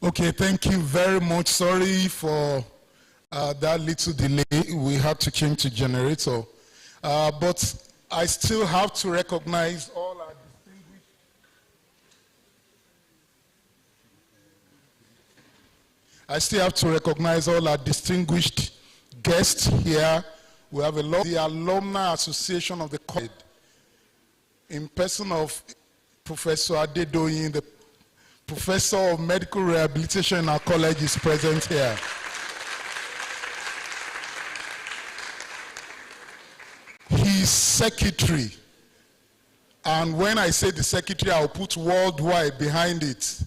Okay, thank you very much. Sorry for that little delay. We had to change to generator. But I still have to recognize all our distinguished guests here. We have the Alumni Association of the college, in person of Professor Adedoyin, the Professor of Medical Rehabilitation in our college, is present here. His secretary, and when I say the secretary, I'll put worldwide behind it,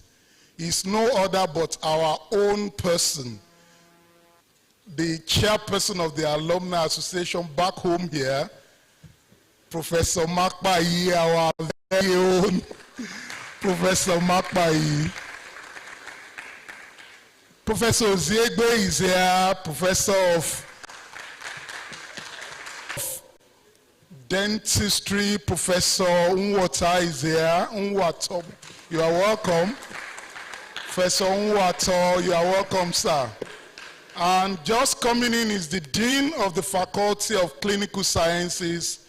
is no other but our own person, the chairperson of the Alumni Association back home here, Professor Makpai, our very own Professor Makpai. Professor Oziegbe is here, Professor of Dentistry. Professor Unwata is here. Unwato, you are welcome. Professor Unwato, you are welcome, sir. And just coming in is the Dean of the Faculty of Clinical Sciences,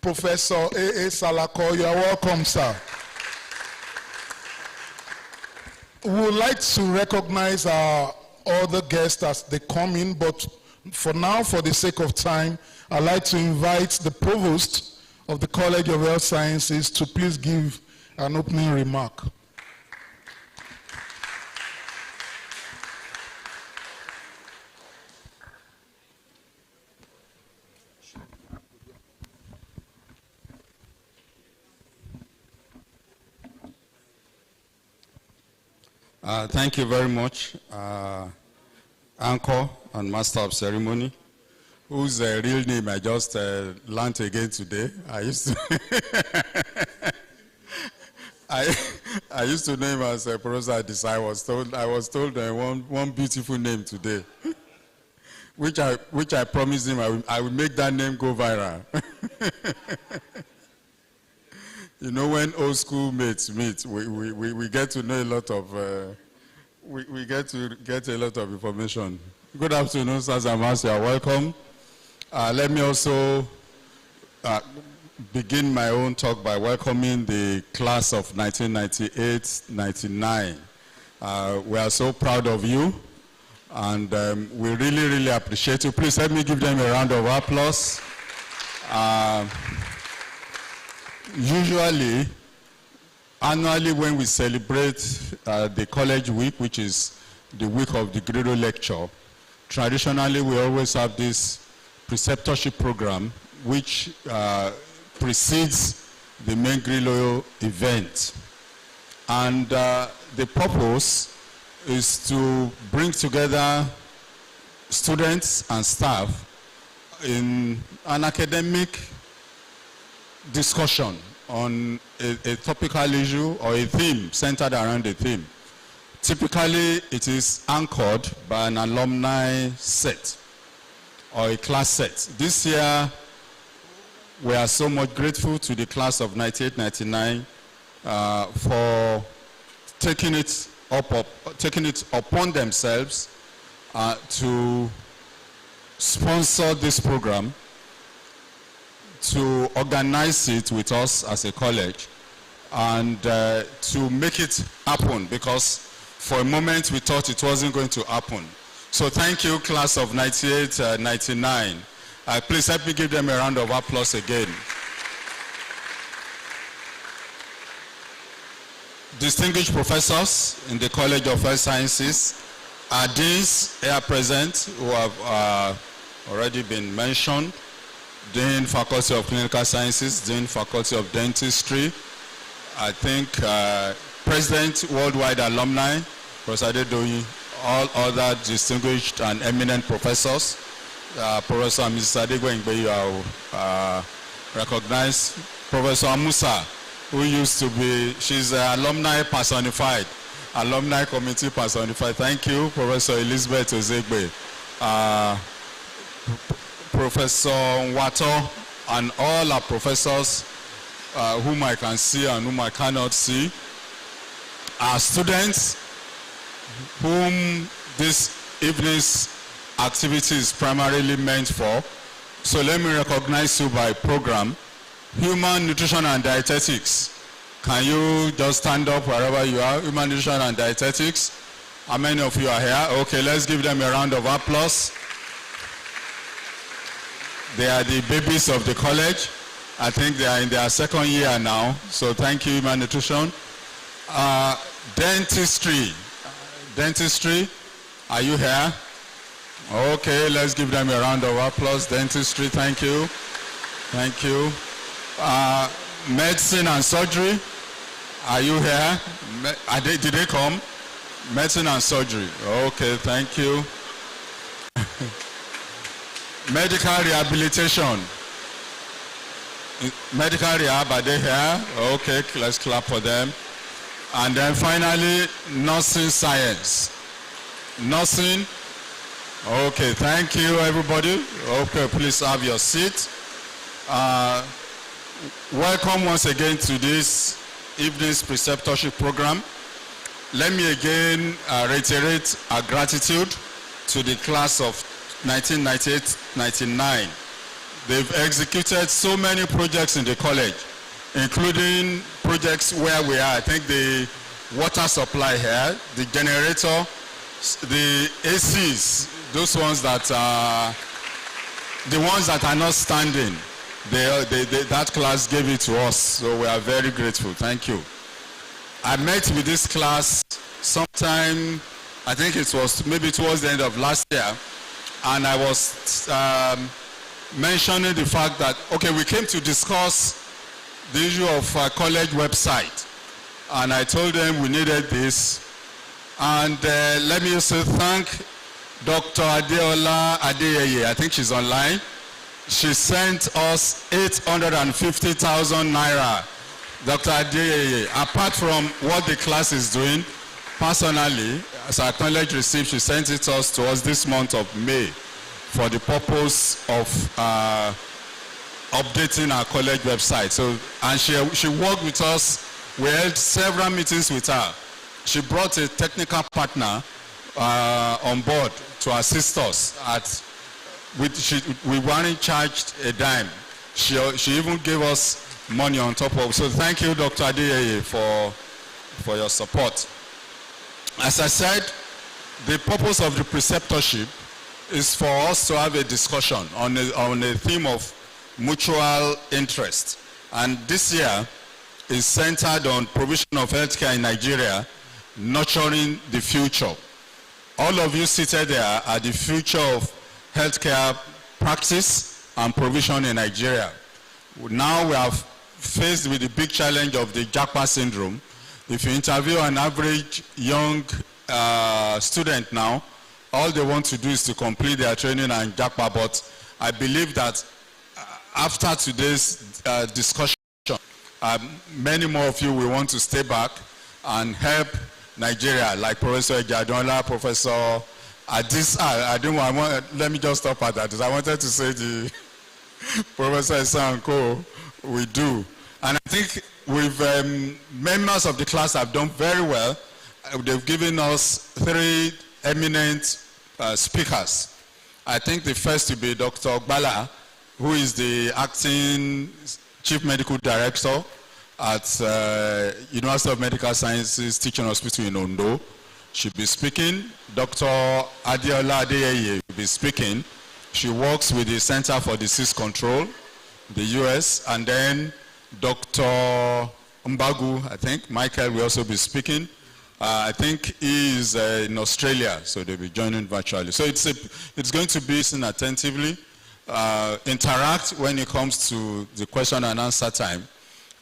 Professor A.A. Salako. You are welcome, sir. We would like to recognize our other guests as they come in, but for now, for the sake of time, I'd like to invite the Provost of the College of Health Sciences to please give an opening remark. Thank you very much, Anchor and Master of Ceremony, whose real name I just learned again today. I used to I used to name as Professor Adisa. I was told one beautiful name today, which I promised him I would make that name go viral. You know, when old school mates meet, we get to know a lot of, we get to get a lot of information. Good afternoon, sirs and ma'ams, you are welcome. Let me also begin my own talk by welcoming the class of 1998-99. We are so proud of you, and we really, really appreciate you. Please help me give them a round of applause. Usually, annually when we celebrate the college week, which is the week of the Gredo lecture, traditionally we always have this preceptorship program which precedes the main Grillo event. And the purpose is to bring together students and staff in an academic discussion on a topical issue or a theme centered around a theme. Typically, it is anchored by an alumni set or a class set. This year, we are so much grateful to the class of 98-99 for taking it upon themselves to sponsor this program, to organize it with us as a college, and to make it happen, because for a moment we thought it wasn't going to happen. So thank you, class of 98-99. Please help me give them a round of applause again. Distinguished professors in the College of Health Sciences, our deans here present who have already been mentioned, Dean Faculty of Clinical Sciences, Dean Faculty of Dentistry, I think President Worldwide Alumni, Professor Adedoyin, all other distinguished and eminent professors, Professor and Mrs. Adegwengbe, you are recognized, Professor Amusa, who used to be, she's an alumni personified, alumni committee personified. Thank you, Professor Elizabeth Ozegbe. Professor Wato, and all our professors whom I can see and whom I cannot see, our students, whom this evening's activity is primarily meant for. So let me recognize you by program. Human Nutrition and Dietetics. Can you just stand up wherever you are? Human Nutrition and Dietetics. How many of you are here? Okay, let's give them a round of applause. They are the babies of the college. I think they are in their second year now. So thank you, Human Nutrition. Dentistry. Dentistry, are you here? Okay, let's give them a round of applause. Dentistry, thank you. Thank you. Medicine and surgery, are you here? Did they come? Medicine and surgery, okay, thank you. Medical rehabilitation. Medical rehab, are they here? Okay, let's clap for them. And then finally, nursing science. Nursing. Okay, thank you, everybody. Okay, please have your seat. Welcome once again to this evening's preceptorship program. Let me again reiterate our gratitude to the class of 1998-99. They've executed so many projects in the college, including projects where we are. I think the water supply here, the generator, the ACs, those ones that are, the ones that are not standing, that class gave it to us, so we are very grateful. Thank you. I met with this class sometime, I think it was maybe towards the end of last year, and I was mentioning the fact that, okay, we came to discuss the issue of college website, and I told them we needed this, and let me also thank Dr. Adeola Adeyeye. I think she's online. She sent us 850,000 naira. Dr. Adeyeye, apart from what the class is doing, personally, as our college received, she sent it to us this month of May for the purpose of updating our college website. So, and she worked with us. We held several meetings with her. She brought a technical partner on board to assist us. We weren't charged a dime. She even gave us money on top of. So thank you, Dr. Adeyeye, for your support. As I said, the purpose of the preceptorship is for us to have a discussion on a theme of mutual interest. And this year is centered on provision of healthcare in Nigeria, nurturing the future. All of you seated there are the future of healthcare practice and provision in Nigeria. Now we are faced with the big challenge of the Japa syndrome. If you interview an average young student now, all they want to do is to complete their training and Japa, but I believe that after today's discussion, many more of you will want to stay back and help Nigeria, like Professor Jadola, Professor let me just stop at that. I wanted to say the Professor Sanko, we do. And I think members of the class have done very well. They've given us 3 eminent speakers. I think the first will be Dr. Ogbala, who is the acting Chief Medical Director at University of Medical Sciences Teaching Hospital in Ondo. She'll be speaking. Dr. Adeola Adeyeye will be speaking. She works with the Center for Disease Control, the US, and then Dr. Mbagu, I think, Michael will also be speaking. I think he is in Australia, so they'll be joining virtually. So it's going to be listened attentively, interact when it comes to the question and answer time.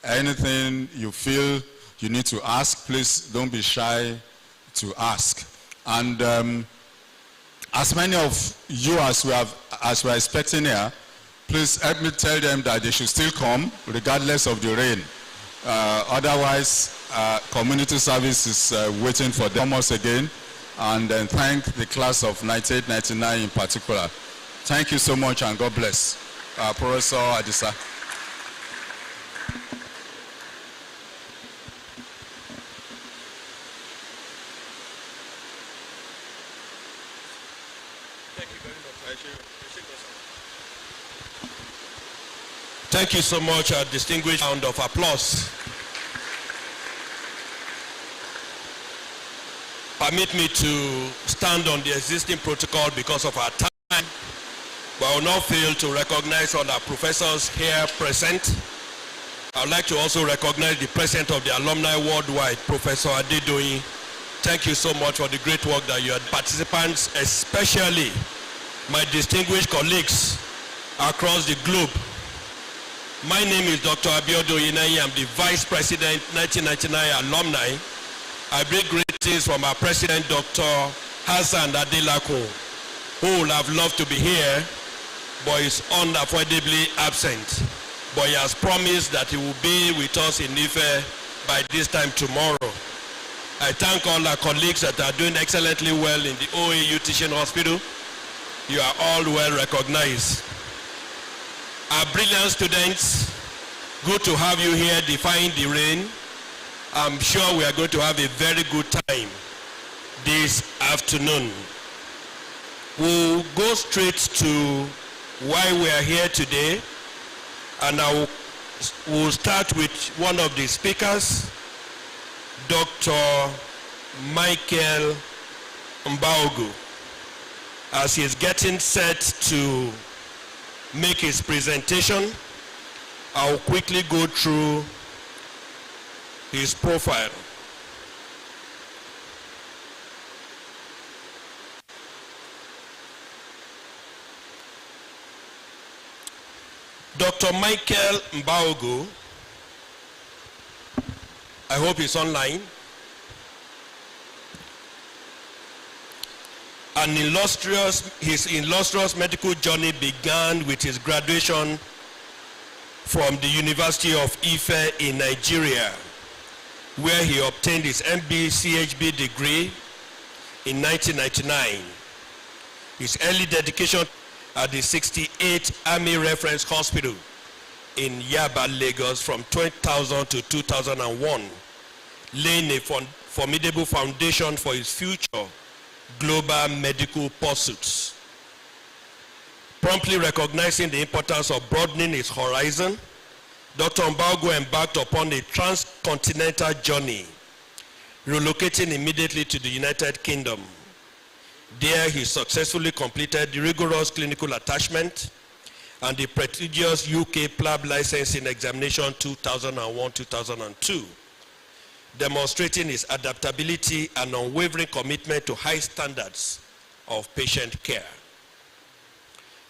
Anything you feel you need to ask, please don't be shy to ask. And as many of you as we're expecting here, please help me tell them that they should still come regardless of the rain. Otherwise, community service is waiting for them once again. And then thank the class of 98-99 in particular. Thank you so much and God bless. Professor Adisa. Thank you very much. Thank you so much, a distinguished round of applause. Permit me to stand on the existing protocol because of our time, but I will not fail to recognize all our professors here present. I would like to also recognize the president of the alumni worldwide, Professor Adedoyin. Thank you so much for the great work that you had. Participants, especially my distinguished colleagues across the globe. My name is Dr. Abiodun Oyinayi. I'm the Vice President, 1999 alumni. I bring greetings from our President, Dr. Hassan Adelako, who would have loved to be here, but is unavoidably absent. But he has promised that he will be with us in Ife by this time tomorrow. I thank all our colleagues that are doing excellently well in the OAU Teaching Hospital. You are all well recognized. Our brilliant students, good to have you here defying the rain. I'm sure we are going to have a very good time this afternoon. We'll go straight to why we are here today, and we'll start with one of the speakers, Dr. Michael Mbaogu. As he's getting set to make his presentation, I'll quickly go through his profile. Dr. Michael Mbaogu, I hope he's online. His illustrious medical journey began with his graduation from the University of Ife in Nigeria, where he obtained his MB-CHB degree in 1999. His early dedication at the 68th Army Reference Hospital in Yaba, Lagos from 2000 to 2001, laying a formidable foundation for his future global medical pursuits. Promptly recognizing the importance of broadening his horizon, Dr. Mbaogu embarked upon a transcontinental journey, relocating immediately to the United Kingdom. There he successfully completed the rigorous clinical attachment and the prestigious UK PLAB licensing examination 2001-2002, demonstrating his adaptability and unwavering commitment to high standards of patient care.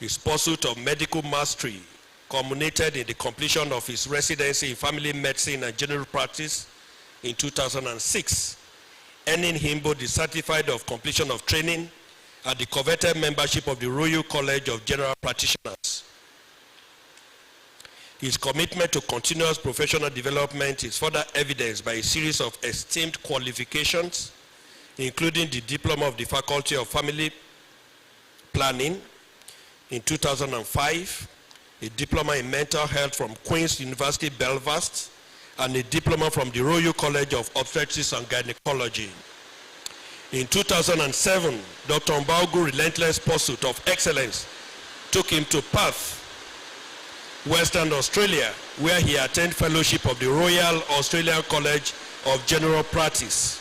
His pursuit of medical mastery culminated in the completion of his residency in family medicine and general practice in 2006, earning him both the certificate of completion of training and the coveted membership of the Royal College of General Practitioners. His commitment to continuous professional development is further evidenced by a series of esteemed qualifications, including the Diploma of the Faculty of Family Planning in 2005, a Diploma in Mental Health from Queen's University, Belfast, and a Diploma from the Royal College of Obstetrics and Gynecology. In 2007, Dr. Mbaogu's relentless pursuit of excellence took him to Perth, Western Australia, where he attained fellowship of the Royal Australian College of General Practice,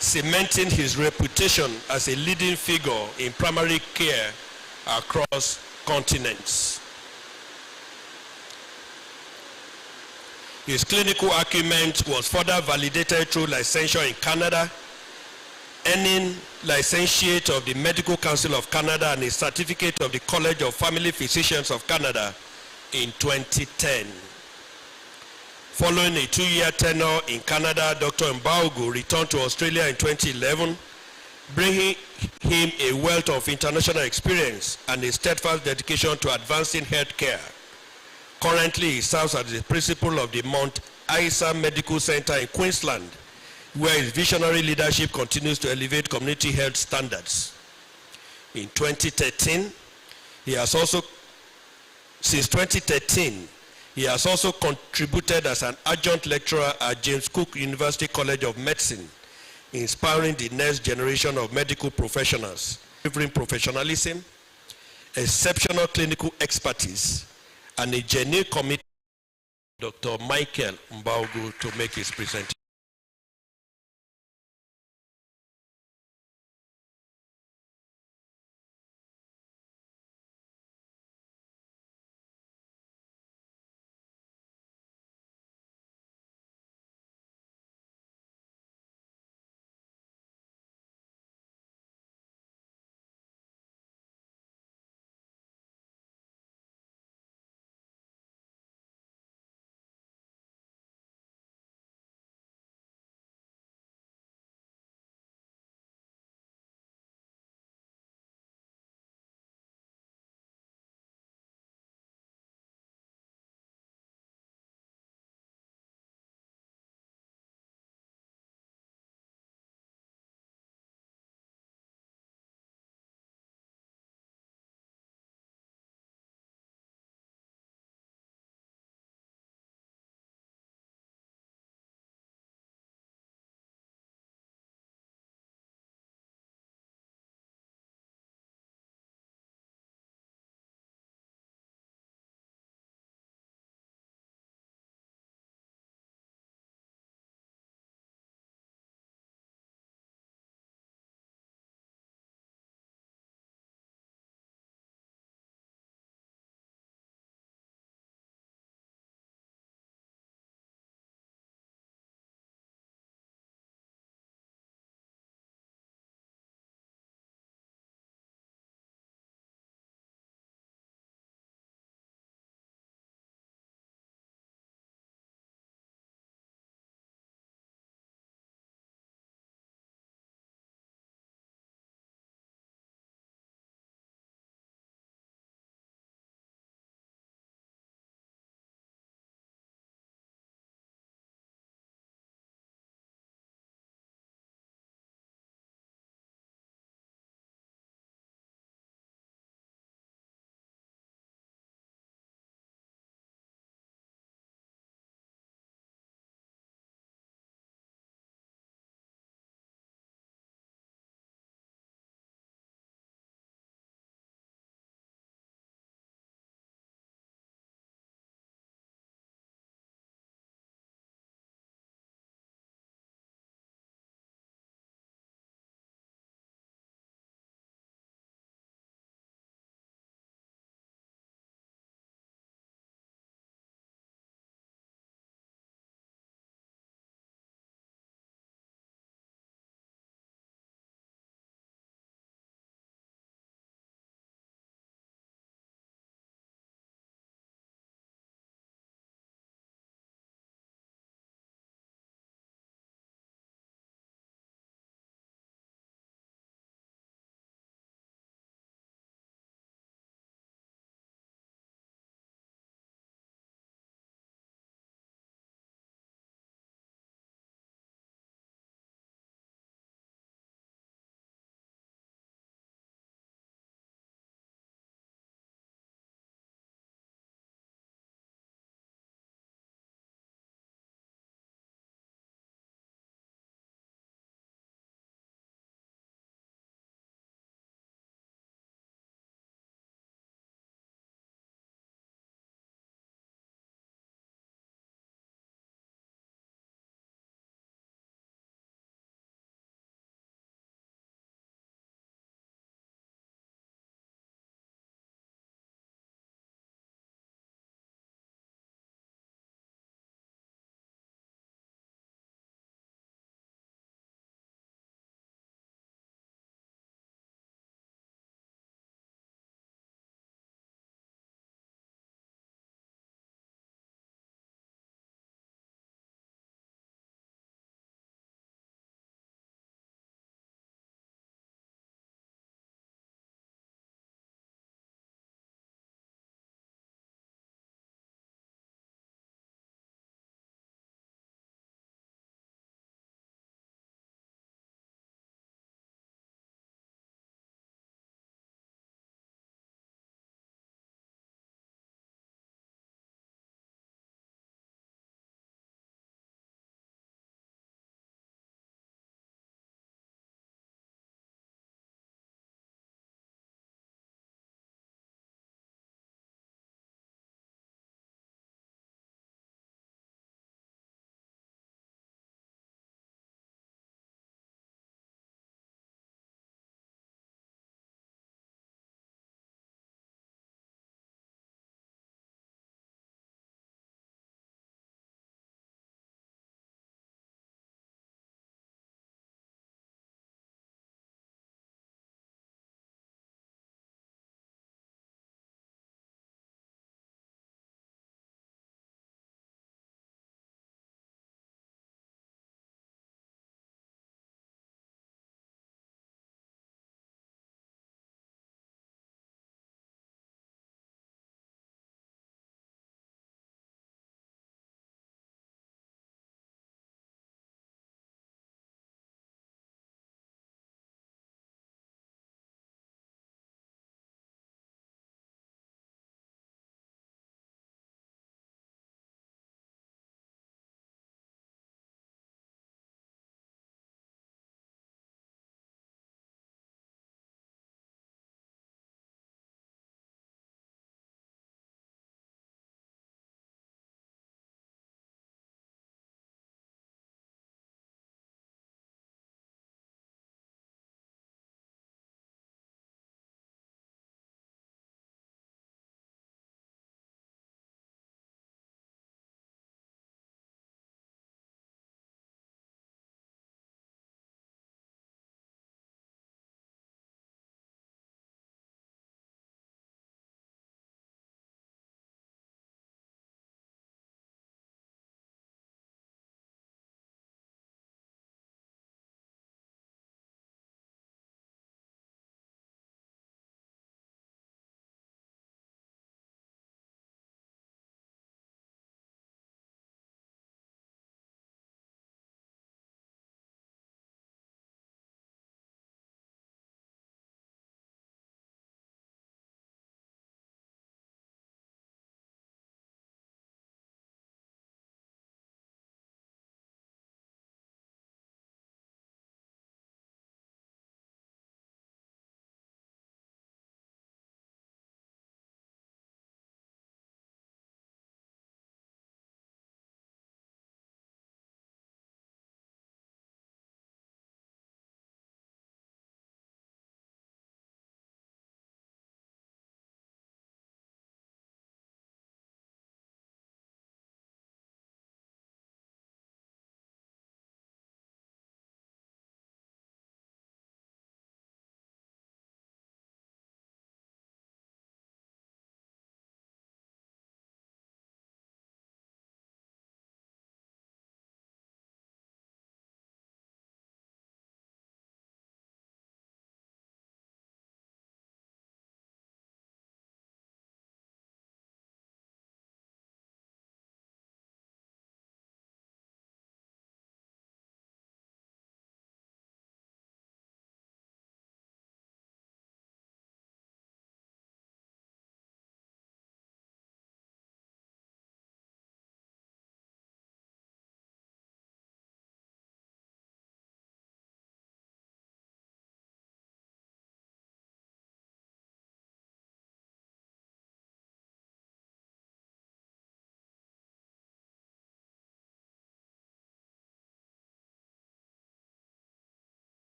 cementing his reputation as a leading figure in primary care across continents. His clinical acumen was further validated through licensure in Canada, earning licentiate of the Medical Council of Canada and a certificate of the College of Family Physicians of Canada in 2010. Following a 2-year tenure in Canada, Dr. Mbaogu returned to Australia in 2011, bringing him a wealth of international experience and a steadfast dedication to advancing healthcare. Currently, he serves as the principal of the Mount Isa Medical Center in Queensland, where his visionary leadership continues to elevate community health standards. In 2013, since 2013, he has also contributed as an adjunct lecturer at James Cook University College of Medicine, inspiring the next generation of medical professionals unwavering professionalism, exceptional clinical expertise, and a genuine commitment. Dr. Michael Mbaugu to make his presentation.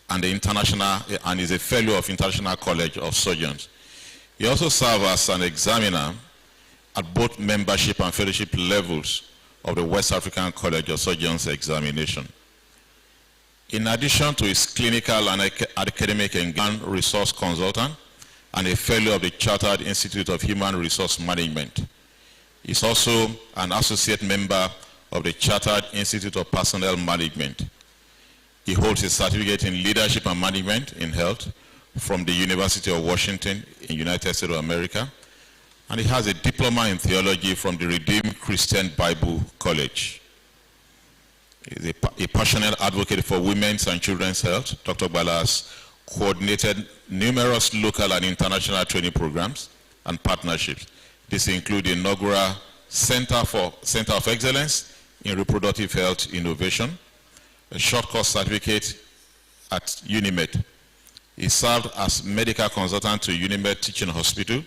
and is a fellow of International College of Surgeons. He also served as an examiner at both membership and fellowship levels of the West African College of Surgeons examination. In addition to his clinical and academic engagement, resource consultant and a fellow of the Chartered Institute of Human Resource Management. He's also an associate member of the Chartered Institute of Personnel Management. He holds a certificate in leadership and management in health from the University of Washington in United States of America, and he has a diploma in theology from the Redeemed Christian Bible College. He's a passionate advocate for women's and children's health. Dr. Bala has coordinated numerous local and international training programs and partnerships. These include the inaugural Center of Excellence in Reproductive Health Innovation, a short course certificate at UNIMED. He served as medical consultant to UNIMED Teaching Hospital,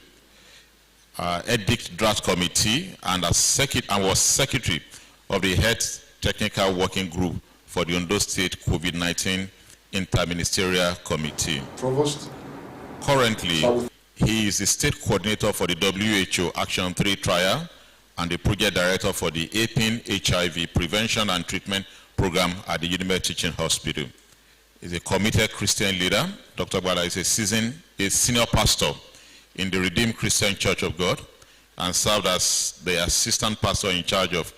Edict Draft Committee, and was secretary of the Health Technical Working Group for the Ondo State COVID-19 Interministerial Committee. Provost. Currently, he is the state coordinator for the WHO Action 3 trial and the project director for the APIN HIV Prevention and Treatment Program at the UNIMED Teaching Hospital. He's a committed Christian leader. Dr. Bala is a senior pastor in the Redeemed Christian Church of God and served as the assistant pastor in charge of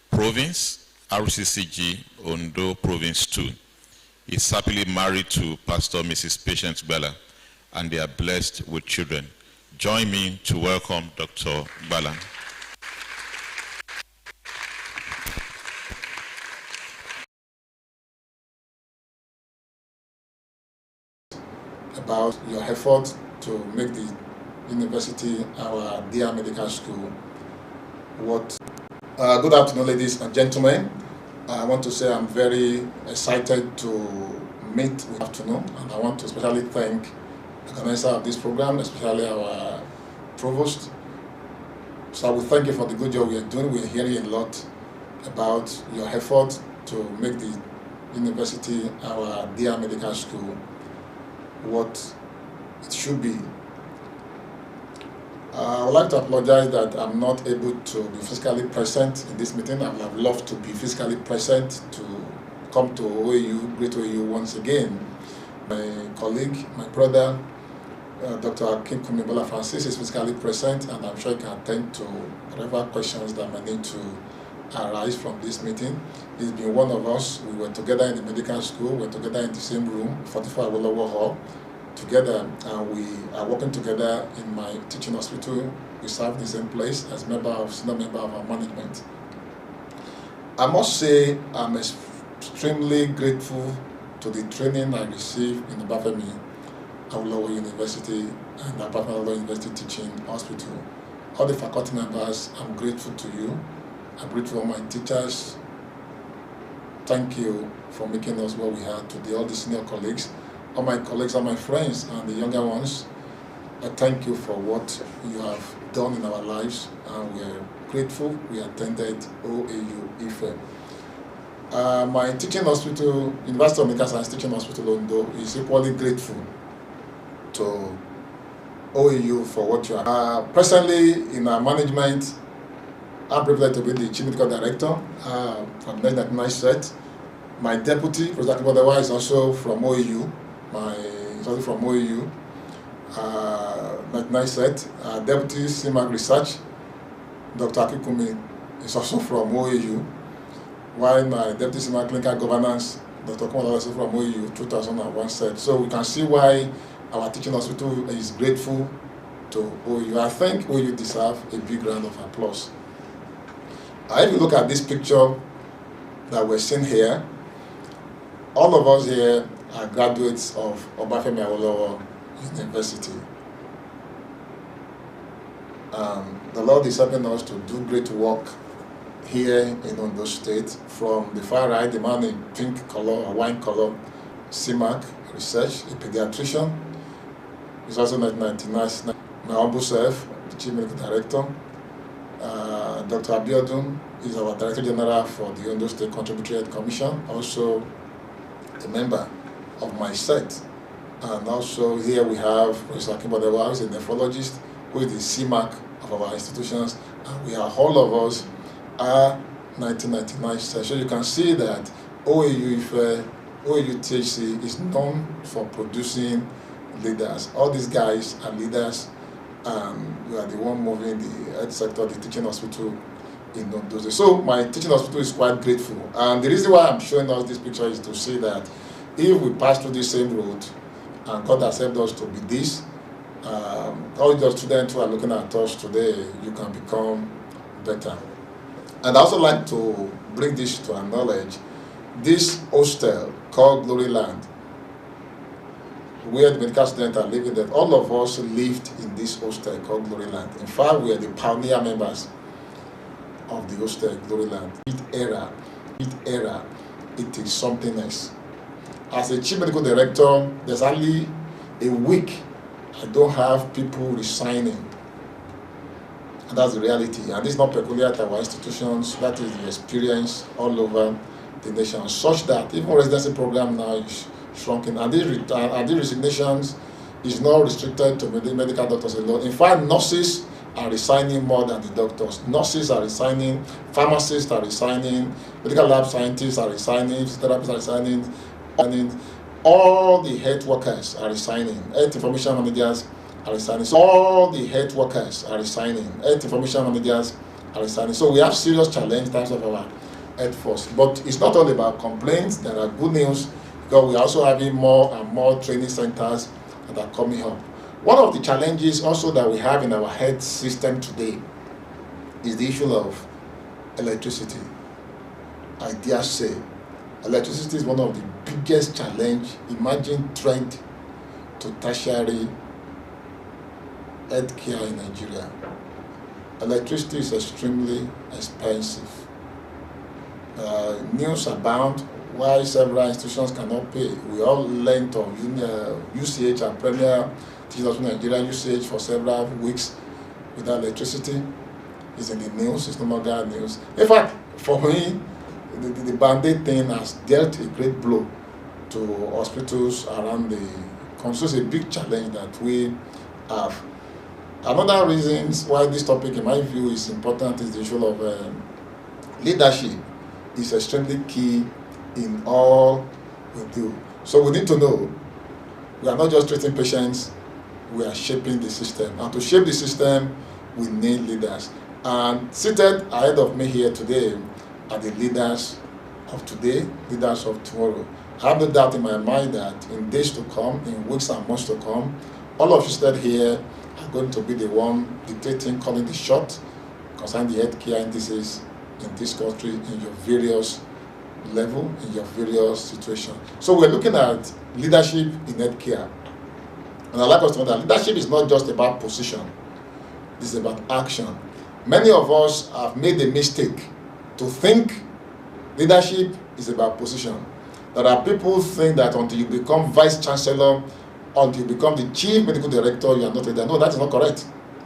Province, RCCG, Ondo Province 2. He's happily married to Pastor Mrs. Patience Bala, and they are blessed with children. Join me to welcome Dr. Bala. About your effort to make the university our dear medical school. Good afternoon, ladies and gentlemen. I want to say I'm very excited to meet this afternoon, and I want to especially thank the organizer of this program, especially our provost. So I will thank you for the good job we are doing. We're hearing a lot about your effort to make the university our dear medical school what it should be. I would like to apologize that I'm not able to be physically present in this meeting. I would have loved to be physically present to come to OAU, Great OAU once again. My colleague, my brother, Dr. Akinkunmi Bola Francis is physically present, and I'm sure he can attend to whatever questions that may need to arise from this meeting. He's been one of us. We were together in the medical school, we were together in the same room, 44 Awolowo Hall, together, and we are working together in my teaching hospital. We serve the same place as senior member of our management. I must say I'm extremely grateful to the training I received in the Obafemi Awolowo University and the Obafemi Awolowo University Teaching Hospital. All the faculty members, I'm grateful to you. I'm grateful to my teachers. Thank you for making us what we are today. All the senior colleagues, all my colleagues, all my friends, and the younger ones, I thank you for what you have done in our lives, and we are grateful. We attended OAU Ife. My teaching hospital, University of Medical Science Teaching Hospital Ondo, is equally grateful to OAU for what you are. Presently, in our management, I'm privileged to be the Chief Medical Director from 1999 set. My deputy, Professor Akibodewa, is also from OAU. He's also from OAU, 1999 set. Deputy CMAC Research, Dr. Akinkunmi, is also from OAU. While my Deputy CMAC Clinical Governance, Dr. Kumala, is also from OAU, 2001 set. So we can see why our teaching hospital is grateful to OAU. I think OAU deserves a big round of applause. If you look at this picture that we're seeing here, all of us here are graduates of Obafemi Awolowo University. The Lord is helping us to do great work here in Ondo State. From the far right, the man in pink color or wine color, CMAC Research, a pediatrician. He's also 1999. My humble self, the Chief Medical Director. Dr. Abiodun is our Director General for the Ondo State Contributory Health Commission, also a member of my set. And also here we have Professor Akimbodewa, who is a nephrologist, who is the CMAC of our institutions, and we are all of us are 1999 set. So you can see that OAU THC is known for producing leaders. All these guys are leaders, and we are the one moving the health sector, the teaching hospital in those days. So my teaching hospital is quite grateful, and the reason why I'm showing us this picture is to say that if we pass through the same road and God has helped us to be this, all the students who are looking at us today, you can become better. And I also like to bring this to our knowledge. This hostel called Glory Land, where the medical students are living, that all of us lived in this hostel called Glory Land. In fact, we are the pioneer members of the hostel Glory Land. It is something else. As a chief medical director, there's only a week I don't have people resigning. And that's the reality. And this is not peculiar to our institutions. That is the experience all over the nation, such that even residency program now is shrunken. And these resignations is not restricted to medical doctors alone. In fact, nurses are resigning more than the doctors. Nurses are resigning, pharmacists are resigning, medical lab scientists are resigning, therapists are resigning, and all the health workers are resigning, health information managers are resigning. So all the health workers are resigning, health information managers are resigning. So we have serious challenge in terms of our health force. But it's not all about complaints. There are good news, because we're also having more and more training centers that are coming up. One of the challenges also that we have in our health system today is the issue of electricity. I dare say, electricity is one of the biggest challenge, emerging threat to tertiary healthcare in Nigeria. Electricity is extremely expensive. News abound why several institutions cannot pay. We all learned of UCH and Premier Teaching Hospital Nigeria UCH for several weeks without electricity. It's in the news, it's no longer news. In fact, for me, the Band-Aid thing has dealt a great blow to hospitals around the country. It's a big challenge that we have. Another reasons why this topic, in my view, is important is the issue of leadership is extremely key in all we do. So we need to know we are not just treating patients, we are shaping the system. And to shape the system, we need leaders. And seated ahead of me here today are the leaders of today, leaders of tomorrow. I have no doubt in my mind that in days to come, in weeks and months to come, all of you seated here are going to be the one dictating, calling the shot concerning the healthcare indices in this country, in your various level, in your various situations. So we're looking at leadership in healthcare. And I'd like us to know that leadership is not just about position, it's about action. Many of us have made the mistake to think leadership is about position. There are people who think that until you become vice chancellor, until you become the chief medical director, you are not a leader. No, that is not correct.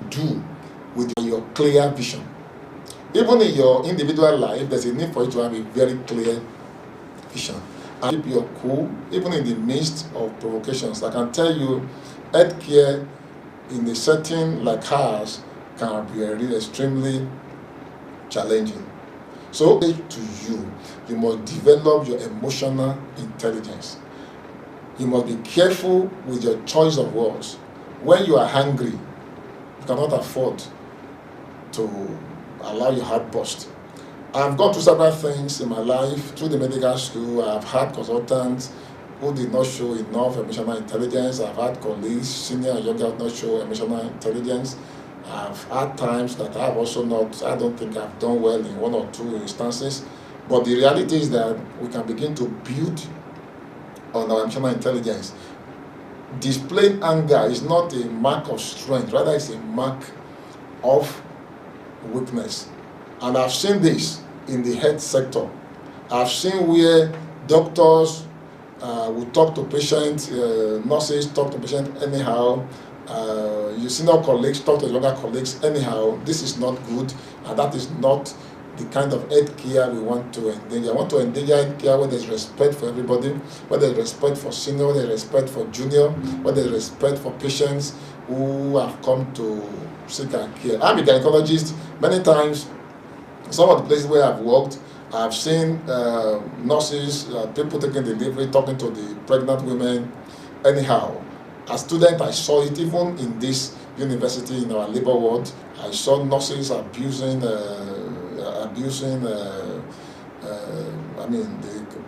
Do with your clear vision. Even in your individual life, there's a need for you to have a very clear vision. And keep your cool, even in the midst of provocations. I can tell you, healthcare in a setting like ours can be really extremely challenging. So, to you, you must develop your emotional intelligence. You must be careful with your choice of words. When you are hungry, you cannot afford to allow your heart burst. I've gone through several things in my life. Through the medical school, I've had consultants who did not show enough emotional intelligence. I've had colleagues, senior and younger, who did not show emotional intelligence. I've had times that I don't think I've done well in one or two instances. But the reality is that we can begin to build on our emotional intelligence. Displaying anger is not a mark of strength, rather it's a mark of weakness. And I've seen this in the health sector. I've seen where doctors will talk to patients, nurses talk to patients anyhow, your senior colleagues talk to younger colleagues anyhow. This is not good, and that is not the kind of health care we want to endanger. I want to endanger health care where there's respect for everybody, where there's respect for senior, where there's respect for junior, where there's respect for patients who have come to seek our care. I'm a gynecologist. Many times, some of the places where I've worked, I've seen nurses, people taking delivery, talking to the pregnant women. Anyhow, as a student, I saw it even in this university, in our labor ward. I saw nurses abusing the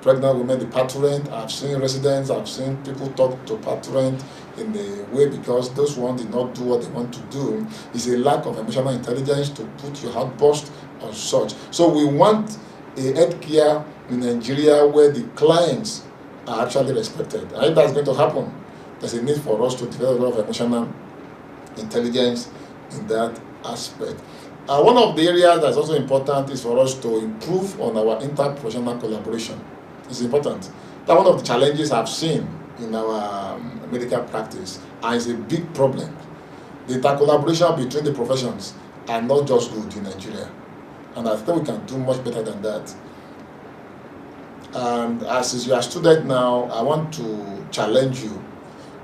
pregnant women, the parturient. I've seen residents, I've seen people talk to parturient in the way because those ones did not do what they want to do. It's a lack of emotional intelligence to put your outburst on such. So we want a healthcare in Nigeria where the clients are actually respected. And if that's going to happen, there's a need for us to develop a lot of emotional intelligence in that aspect. One of the areas that's also important is for us to improve on our interprofessional collaboration. It's important. That's one of the challenges I've seen in our medical practice, and it's a big problem. The intercollaboration between the professions are not just good in Nigeria, and I think we can do much better than that. And as you are a student now, I want to challenge you.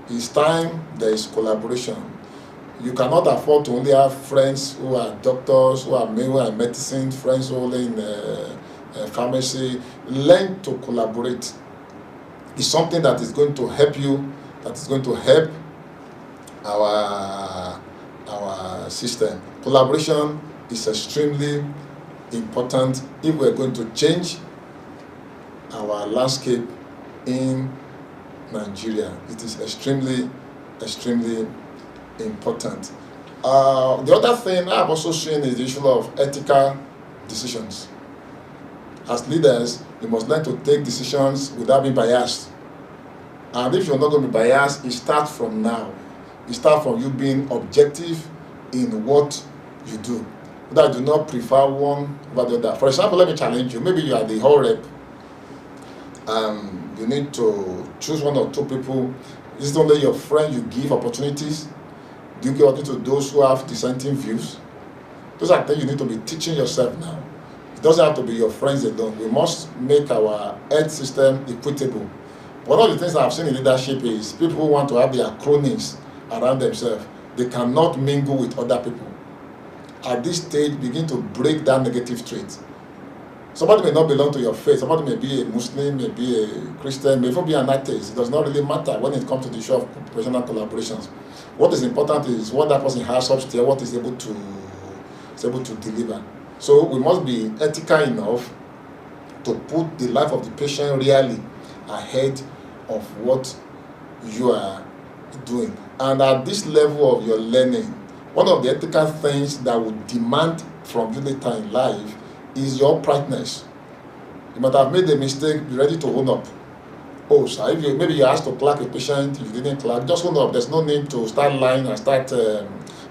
It's time there is collaboration. You cannot afford to only have friends who are doctors, who are in medicine, friends who are only in pharmacy. Learn to collaborate. It's something that is going to help you, that is going to help our system. Collaboration is extremely important if we're going to change our landscape in Nigeria. It is extremely important. The other thing I've also seen is the issue of ethical decisions. As leaders, you must learn to take decisions without being biased. And if you're not going to be biased, it starts from now. It starts from you being objective in what you do. That do not prefer one over the other. For example, let me challenge you. Maybe you are the hall rep. You need to choose one or two people. Is it only your friend you give opportunities? Do you give opportunity to those who have dissenting views? Those are things you need to be teaching yourself now. It doesn't have to be your friends alone. We must make our health system equitable. One of the things I've seen in leadership is people who want to have their cronies around themselves. They cannot mingle with other people. At this stage, begin to break down negative traits. Somebody may not belong to your faith. Somebody may be a Muslim, may be a Christian, may even be an atheist. It does not really matter when it comes to the issue of professional collaborations. What is important is what that person has upstairs, what is able to deliver. So we must be ethical enough to put the life of the patient really ahead of what you are doing. And at this level of your learning, one of the ethical things that would demand from you later in life is your uprightness. You might have made a mistake, be ready to own up. Oh, so if maybe you asked to clerk a patient, if you didn't clerk, just own up. There's no need to start lying and start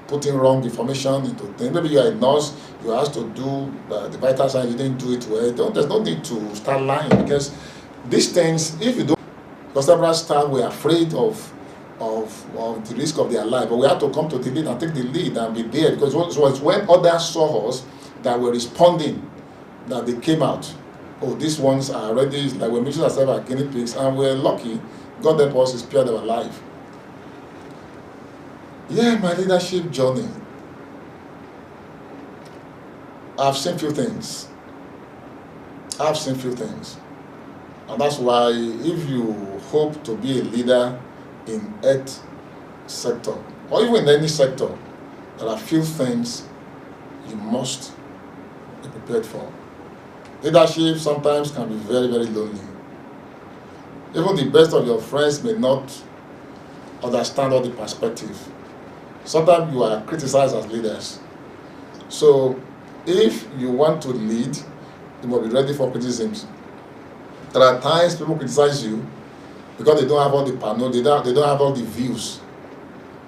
putting wrong information into things. Maybe you are a nurse, you asked to do the vital signs, you didn't do it well. There's no need to start lying, because these things, if you don't, because several staff were afraid of the risk of their life, but we had to come to the lead and take the lead and be there, because it was when others saw us that were responding that they came out. Oh, these ones are already, like we're making ourselves as guinea pigs, and we're lucky. God help us, is spared our life. Yeah, my leadership journey. I've seen few things. And that's why if you hope to be a leader in health sector, or even in any sector, there are few things you must be prepared for. Leadership sometimes can be very, very lonely. Even the best of your friends may not understand all the perspective. Sometimes you are criticized as leaders. So if you want to lead, you must be ready for criticisms. There are times people criticize you because they don't have all the panel, they don't have all the views.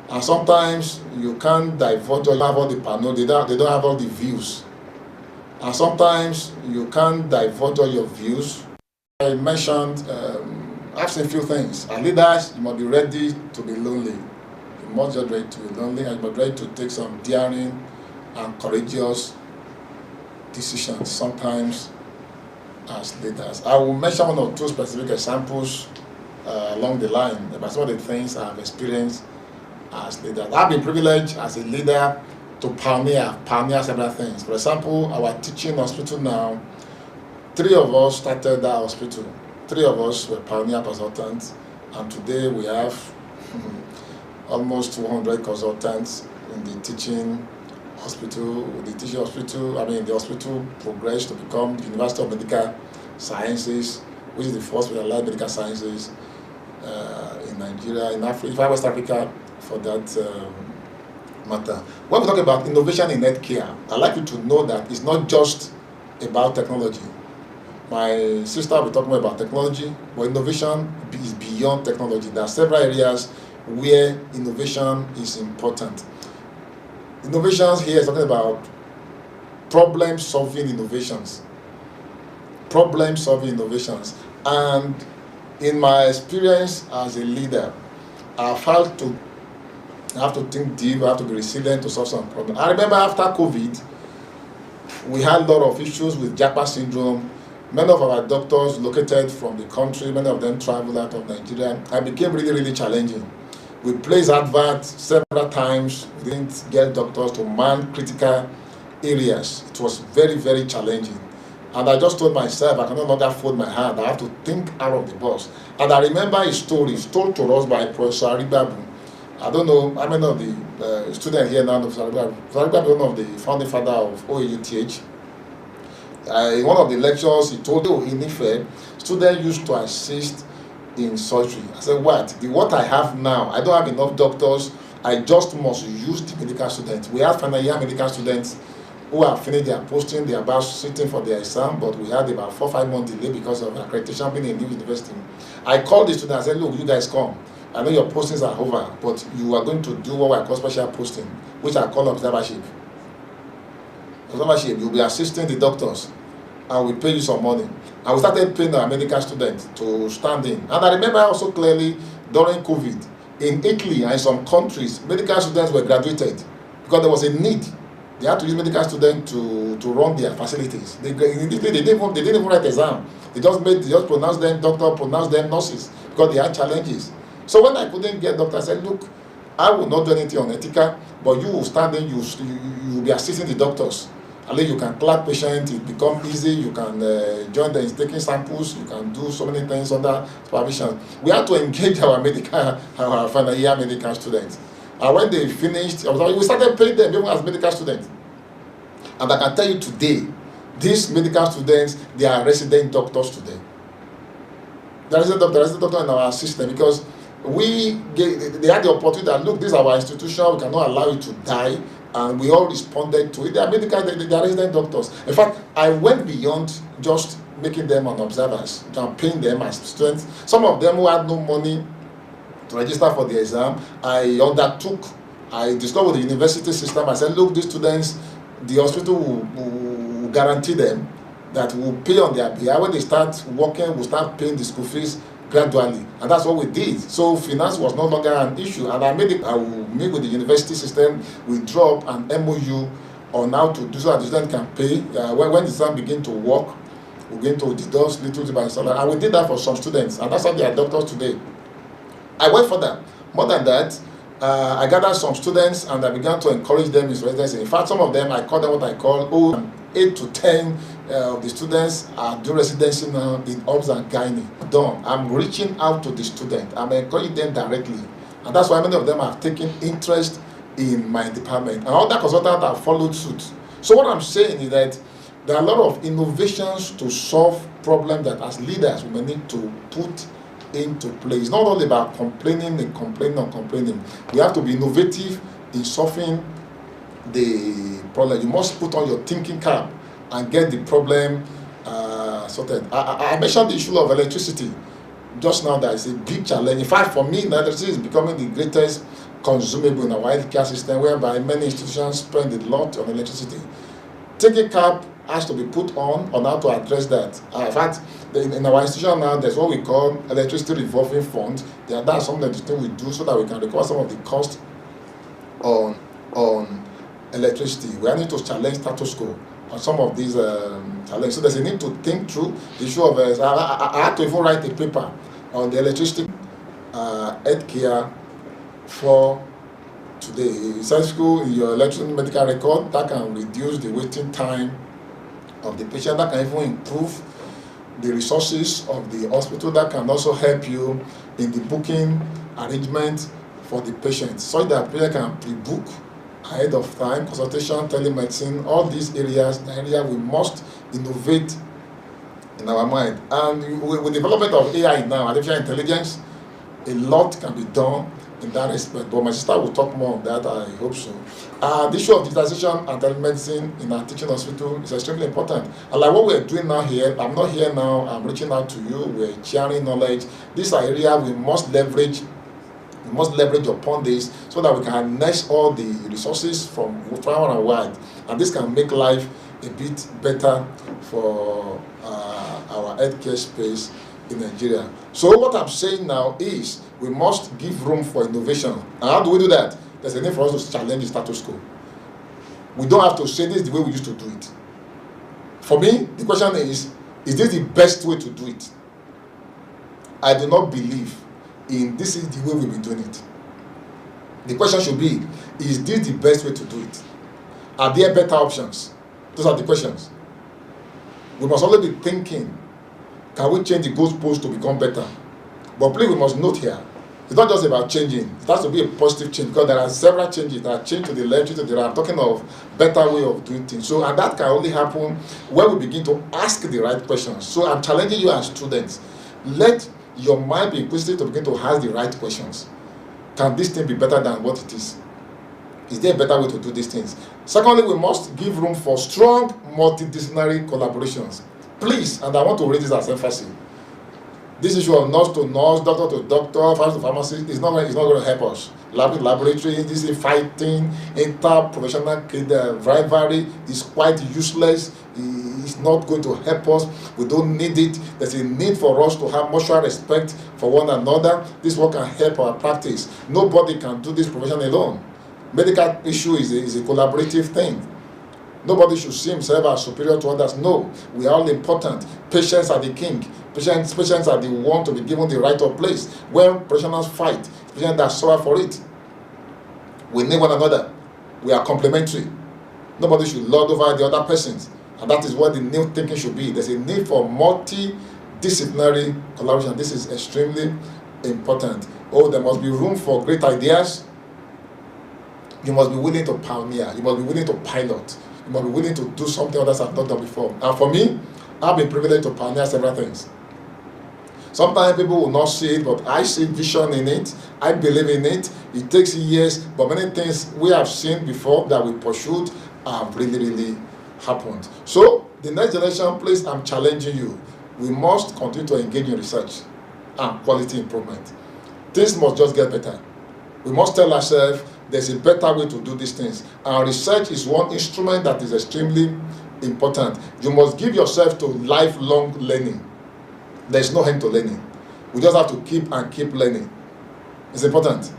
And sometimes you can't divulge, you have all the panel, they don't have all the views. And sometimes you can't divulge all your views. I mentioned, I've seen a few things. As leaders, you must be ready to be lonely. You must be ready to be lonely, and you must be ready to take some daring and courageous decisions, sometimes as leaders. I will mention one or two specific examples along the line about some of the things I've experienced as leaders. I've been privileged as a leader to pioneer several things. For example, our teaching hospital now, 3 of us started that hospital. 3 of us were pioneer consultants, and today we have almost 200 consultants in the teaching hospital. The hospital progressed to become the University of Medical Sciences, which is the first specialized medical sciences in Nigeria, in Africa, West Africa, for that matter. When we talk about innovation in healthcare, I'd like you to know that it's not just about technology. My sister will be talking about technology, but innovation is beyond technology. There are several areas where innovation is important. Innovations here is talking about problem-solving innovations. Problem-solving innovations. And in my experience as a leader, I have to think deep, I have to be resilient to solve some problems. I remember after COVID, we had a lot of issues with Japa syndrome. Many of our doctors located from the country, many of them traveled out of Nigeria, and became really, really challenging. We placed adverts several times. We didn't get doctors to man critical areas. It was very, very challenging. And I just told myself I can no longer fold my hand. I have to think out of the box. And I remember a story told to us by Professor Aribabu. I don't know how many of the students here now know Professor Aribabu. Professor Aribabu is one of the founding father of OAUTH. In one of the lectures, he told me in Ife, students used to assist in surgery. I said, what I have now, I don't have enough doctors. I just must use the medical students. We have final year medical students who have finished their posting. They are about sitting for their exam, but we had about 4 or 5 months delay because of accreditation being in a new university. I called the students and said, look, you guys come. I know your postings are over, but you are going to do what I call special posting, which I call observership. Observership, you'll be assisting the doctors, and we pay you some money. And we started paying our medical students to stand in. And I remember also clearly during COVID, in Italy and in some countries, medical students were graduated because there was a need. They had to use medical students to run their facilities. They didn't even write exam. They just pronounced them doctor, pronounced them nurses because they had challenges. So when I couldn't get doctor, I said, look, I will not do anything unethical, but you will stand in, you will be assisting the doctors. At least you can clap patients, it becomes easy, you can join them in taking samples, you can do so many things under supervision. We had to engage our final year medical students. And when they finished, we started paying them even as medical students. And I can tell you today, these medical students, they are resident doctors today. There is a doctor in our system because they had the opportunity that, look, this is our institution, we cannot allow it to die. And we all responded to it. They are medical, they are resident doctors. In fact, I went beyond just making them an observers, and paying them as students. Some of them who had no money to register for the exam, I discovered the university system. I said, look, these students, the hospital will guarantee them that we'll pay on their behalf. When they start working, we'll start paying the school fees gradually, and that's what we did. So finance was no longer an issue, and I will meet with the university system. We drop an MOU on how to do so that the student can pay. When the student begin to work, we're going to deduct little by salary, and we did that for some students, and that's how they are doctors today. I went further. More than that, I gathered some students and I began to encourage them in residency. In fact, some of them, I call them what I call 8 to 10 of the students are doing residency now in Obs and Gynae. I'm reaching out to the student. I'm encouraging them directly. And that's why many of them have taken interest in my department. And other consultants have followed suit. So what I'm saying is that there are a lot of innovations to solve problems that as leaders we may need to put into place. It's not only about complaining. We have to be innovative in solving the problem. You must put on your thinking cap and get the problem sorted. I mentioned the issue of electricity just now. That is a big challenge. In fact, for me, electricity is becoming the greatest consumable in our healthcare system, whereby many institutions spend a lot on electricity. Thinking cap has to be put on how to address that. In fact, in our institution now, there's what we call electricity revolving fund. That's something that we do so that we can recover some of the cost on electricity. We are need to challenge status quo. on some of these challenges. So there's a need to think through the issue of, I had to even write a paper on the electricity healthcare for today. Essentially, in your electronic medical record, that can reduce the waiting time of the patient, that can even improve the resources of the hospital, that can also help you in the booking arrangement for the patient, so that patient can pre-book ahead of time, consultation, telemedicine, all these areas, the area we must innovate in our mind. And with the development of AI now, artificial intelligence, a lot can be done in that respect. But my sister will talk more on that, I hope so. The issue of digitization and telemedicine in our teaching hospital is extremely important. And like what we're doing now here, I'm not here now, I'm reaching out to you, we're sharing knowledge. These are areas we must leverage. We must leverage upon this so that we can harness all the resources from far and wide. And this can make life a bit better for our healthcare space in Nigeria. So what I'm saying now is we must give room for innovation. And how do we do that? There's a need for us to challenge the status quo. We don't have to say this is the way we used to do it. For me, the question is this the best way to do it? I do not believe in this is the way we've been doing it. The question should be, is this the best way to do it? Are there better options? Those are the questions. We must always be thinking, can we change the goalpost to become better? But please, we must note here, it's not just about changing. It has to be a positive change, because there are several changes that are changed to the left, to the right. I'm talking of better way of doing things. So, and that can only happen when we begin to ask the right questions. So I'm challenging you as students, let your mind be inquisitive to begin to ask the right questions. Can this thing be better than what it is? Is there a better way to do these things? Secondly, we must give room for strong multidisciplinary collaborations. Please, and I want to raise this as emphasis, this issue of nurse to nurse, doctor to doctor, pharmacist to pharmacist is not going to help us. Lab laboratory, this is fighting, interprofessional rivalry is quite useless. It's not going to help us. We don't need it. There's a need for us to have mutual respect for one another. This work can help our practice. Nobody can do this profession alone. Medical issue is a collaborative thing. Nobody should see himself as superior to others. No, we are all important. Patients are the king. Patients are the one to be given the right of place. When professionals fight, patients that suffer for it. We need one another. We are complementary. Nobody should lord over the other persons. And that is what the new thinking should be. There's a need for multidisciplinary collaboration. This is extremely important. Oh, there must be room for great ideas. You must be willing to pioneer. You must be willing to pilot. You must be willing to do something others have not done before. And for me, I've been privileged to pioneer several things. Sometimes people will not see it, but I see vision in it. I believe in it. It takes years, but many things we have seen before that we pursued have really happened. So the next generation, please, I'm challenging you. We must continue to engage in research and quality improvement. Things must just get better. We must tell ourselves there's a better way to do these things. And research is one instrument that is extremely important. You must give yourself to lifelong learning. There's no end to learning. We just have to keep learning. It's important.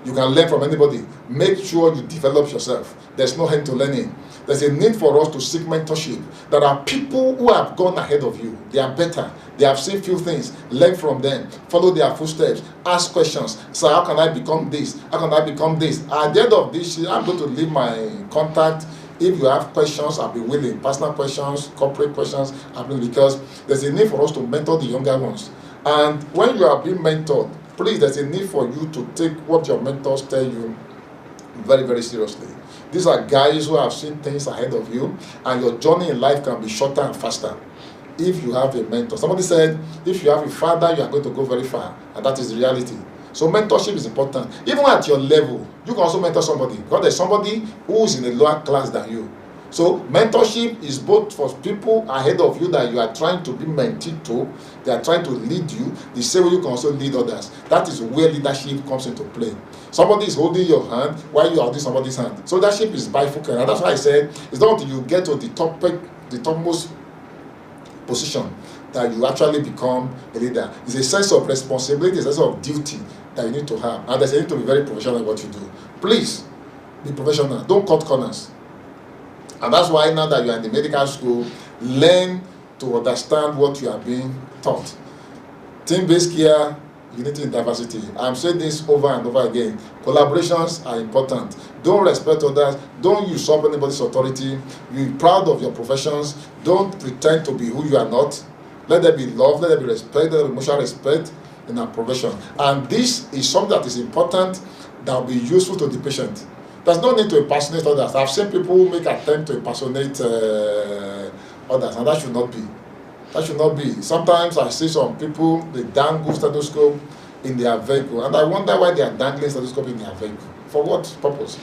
You can learn from anybody. Make sure you develop yourself. There's no end to learning. There's a need for us to seek mentorship. There are people who have gone ahead of you. They are better. They have seen few things. Learn from them. Follow their footsteps. Ask questions. So how can I become this? How can I become this? At the end of this, I'm going to leave my contact. If you have questions, I'll be willing. Personal questions, corporate questions, I'll be willing, because there's a need for us to mentor the younger ones. And when you are being mentored, please, there's a need for you to take what your mentors tell you very seriously. These are guys who have seen things ahead of you, and your journey in life can be shorter and faster if you have a mentor. Somebody said, if you have a father, you are going to go very far, and that is the reality. So mentorship is important. Even at your level, you can also mentor somebody, because there's somebody who is in a lower class than you. So mentorship is both for people ahead of you that you are trying to be mentored to, they are trying to lead you, the same way you can also lead others. That is where leadership comes into play. Somebody is holding your hand while you are holding somebody's hand. So leadership is bifocal, and that's why I said it's not until you get to the topmost position that you actually become a leader. It's a sense of responsibility, a sense of duty that you need to have, and there's a need to be very professional in what you do. Please be professional. Don't cut corners. And that's why now that you are in the medical school, learn to understand what you are being taught. Team-based care, unity in diversity. I'm saying this over and over again. Collaborations are important. Don't respect others. Don't usurp anybody's authority. Be proud of your professions. Don't pretend to be who you are not. Let there be love. Let there be respect. Let there be mutual respect in our profession. And this is something that is important, that will be useful to the patient. There's no need to impersonate others. I've seen people make attempt to impersonate others, and that should not be. That should not be. Sometimes I see some people, they dangle stethoscope in their vehicle, and I wonder why they are dangling stethoscope in their vehicle. For what purpose?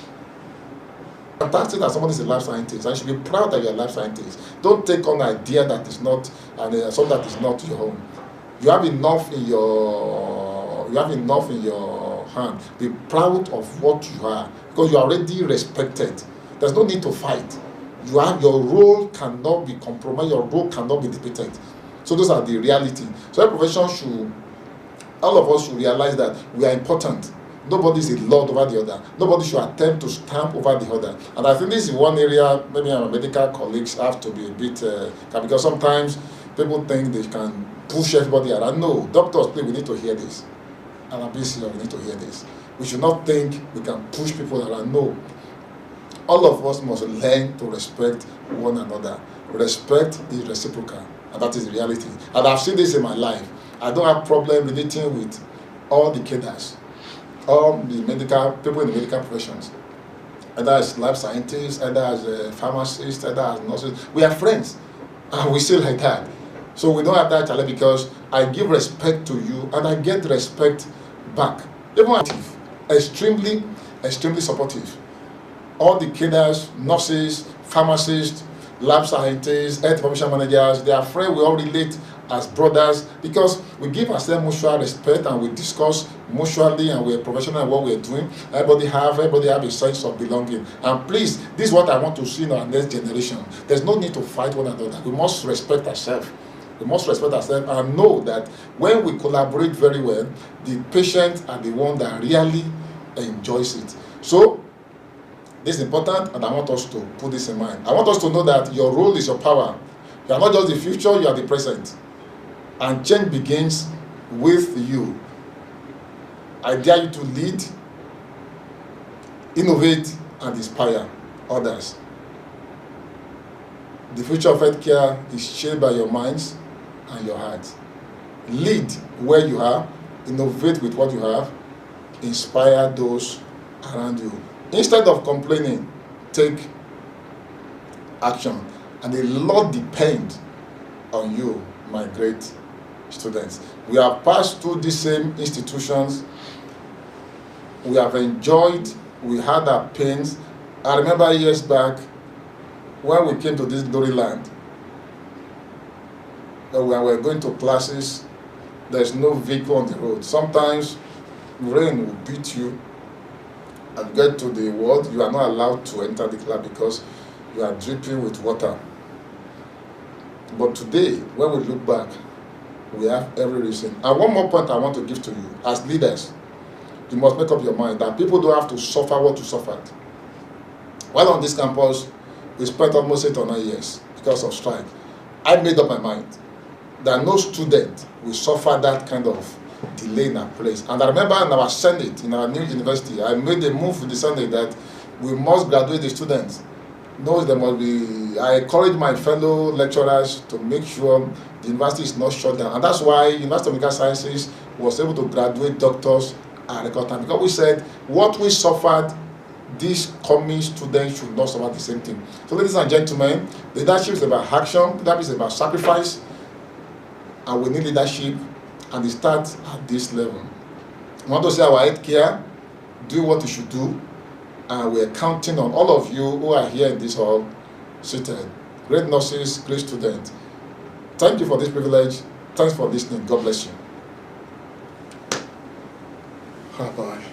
Fantastic that somebody is a life scientist. I should be proud that you're a life scientist. Don't take on an idea that is not, and something that is not your own. You have enough in your hand. Be proud of what you are, because you are already respected. There's no need to fight. Your role cannot be compromised. Your role cannot be defeated. So those are the reality. So every profession all of us should realize that we are important. Nobody is a lord over the other. Nobody should attempt to stamp over the other. And I think this is one area maybe our medical colleagues have to be a bit because sometimes people think they can push everybody around. No, doctors, please, we need to hear this. And I'm being serious, we need to hear this. We should not think we can push people around. No. All of us must learn to respect one another. Respect is reciprocal, and that is the reality. And I've seen this in my life. I don't have problem relating with all the cadres, all the medical people in the medical professions, either as life scientists, either as pharmacists, either as nurses. We are friends, and we still like that. So we don't have that challenge because I give respect to you, and I get respect back. Even extremely, extremely supportive. All the cadres, nurses, pharmacists, lab scientists, health information managers, they are friends. We all relate as brothers because we give ourselves mutual respect and we discuss mutually, and we're professional in what we're doing. Everybody have a sense of belonging. And please, this is what I want to see in our next generation. There's no need to fight one another. We must respect ourselves. We must respect ourselves and know that when we collaborate very well, the patients are the one that really enjoys it. So this is important, and I want us to put this in mind. I want us to know that your role is your power. You are not just the future, you are the present. And change begins with you. I dare you to lead, innovate, and inspire others. The future of healthcare is shaped by your minds and your hearts. Lead where you are, innovate with what you have, inspire those around you. Instead of complaining, take action. And a lot depends on you, my great students. We have passed through the same institutions. We have enjoyed, we had our pains. I remember years back when we came to this glory land, when we were going to classes, there's no vehicle on the road. Sometimes rain will beat you and get to the ward. You are not allowed to enter the class because you are dripping with water. But today, when we look back, we have every reason. And one more point I want to give to you. As leaders, you must make up your mind that people don't have to suffer what you suffered. While on this campus, we spent almost 8 or 9 years because of strike. I made up my mind that no student will suffer that kind of delay in our place. And I remember in our Senate, in our new university, I made a move with the Senate that we must graduate the students. No, there must be. I encourage my fellow lecturers to make sure the university is not shut down. And that's why University of Medical Sciences was able to graduate doctors at record time. Because we said what we suffered, these coming students should not suffer the same thing. So ladies and gentlemen, leadership is about action, leadership is about sacrifice, and we need leadership, and it starts at this level. I want to say our healthcare, do what you should do, and we're counting on all of you who are here in this hall, seated. Great nurses, great students. Thank you for this privilege. Thanks for listening. God bless you. Bye-bye.